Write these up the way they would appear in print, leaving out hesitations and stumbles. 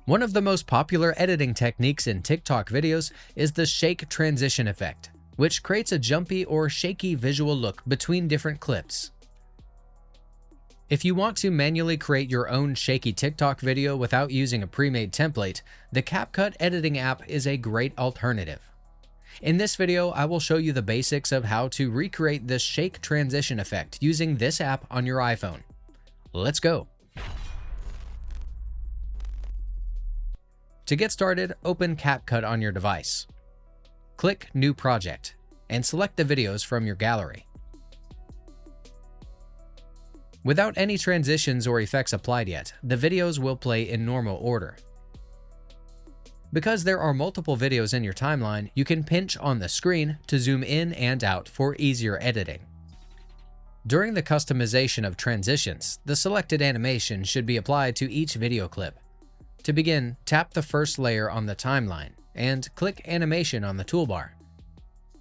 One of the most popular editing techniques in TikTok videos is the shake transition effect, which creates a jumpy or shaky visual look between different clips. If you want to manually create your own shaky TikTok video without using a pre-made template, the CapCut editing app is a great alternative. In this video, I will show you the basics of how to recreate the shake transition effect using this app on your iPhone. Let's go! To get started, open CapCut on your device. Click New Project and select the videos from your gallery. Without any transitions or effects applied yet, the videos will play in normal order. Because there are multiple videos in your timeline, you can pinch on the screen to zoom in and out for easier editing. During the customization of transitions, the selected animation should be applied to each video clip. To begin, tap the first layer on the timeline and click Animation on the toolbar.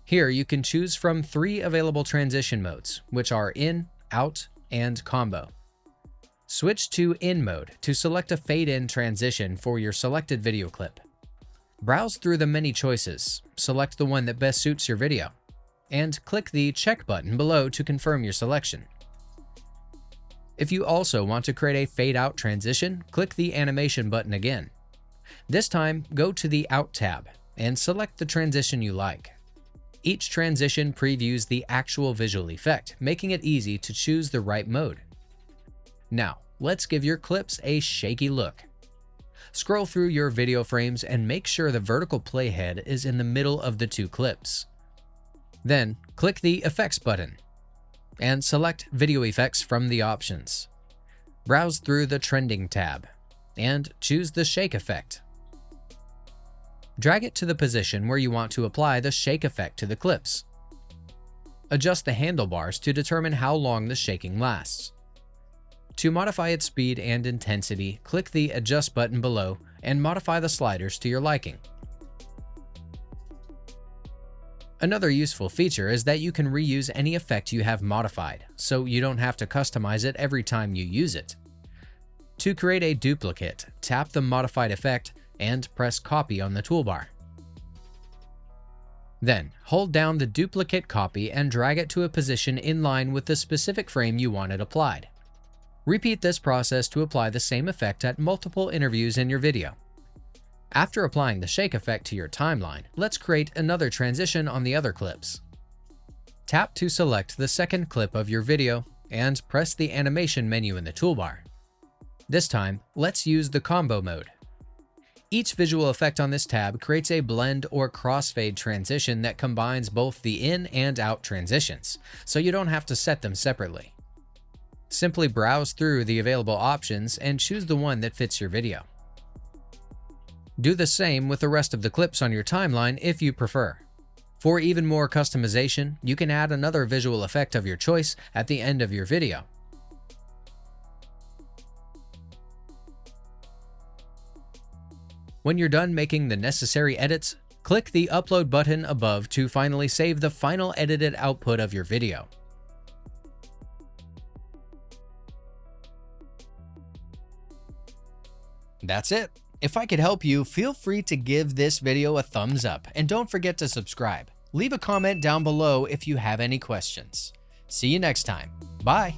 Here you can choose from 3 available transition modes, which are In, Out, and Combo. Switch to In mode to select a fade-in transition for your selected video clip. Browse through the many choices, select the one that best suits your video, and click the check button below to confirm your selection. If you also want to create a fade-out transition, click the Animation button again. This time, go to the Out tab and select the transition you like. Each transition previews the actual visual effect, making it easy to choose the right mode. Now, let's give your clips a shaky look. Scroll through your video frames and make sure the vertical playhead is in the middle of the 2 clips. Then, click the Effects button and select Video Effects from the options. Browse through the Trending tab and choose the Shake effect. Drag it to the position where you want to apply the shake effect to the clips. Adjust the handlebars to determine how long the shaking lasts. To modify its speed and intensity, click the Adjust button below and modify the sliders to your liking. Another useful feature is that you can reuse any effect you have modified, so you don't have to customize it every time you use it. To create a duplicate, tap the modified effect and press Copy on the toolbar. Then, hold down the duplicate copy and drag it to a position in line with the specific frame you want it applied. Repeat this process to apply the same effect at multiple interviews in your video. After applying the shake effect to your timeline, let's create another transition on the other clips. Tap to select the second clip of your video and press the Animation menu in the toolbar. This time, let's use the Combo mode. Each visual effect on this tab creates a blend or crossfade transition that combines both the in and out transitions, so you don't have to set them separately. Simply browse through the available options and choose the one that fits your video. Do the same with the rest of the clips on your timeline if you prefer. For even more customization, you can add another visual effect of your choice at the end of your video. When you're done making the necessary edits, click the Upload button above to finally save the final edited output of your video. That's it. If I could help you, feel free to give this video a thumbs up and don't forget to subscribe. Leave a comment down below if you have any questions. See you next time. Bye.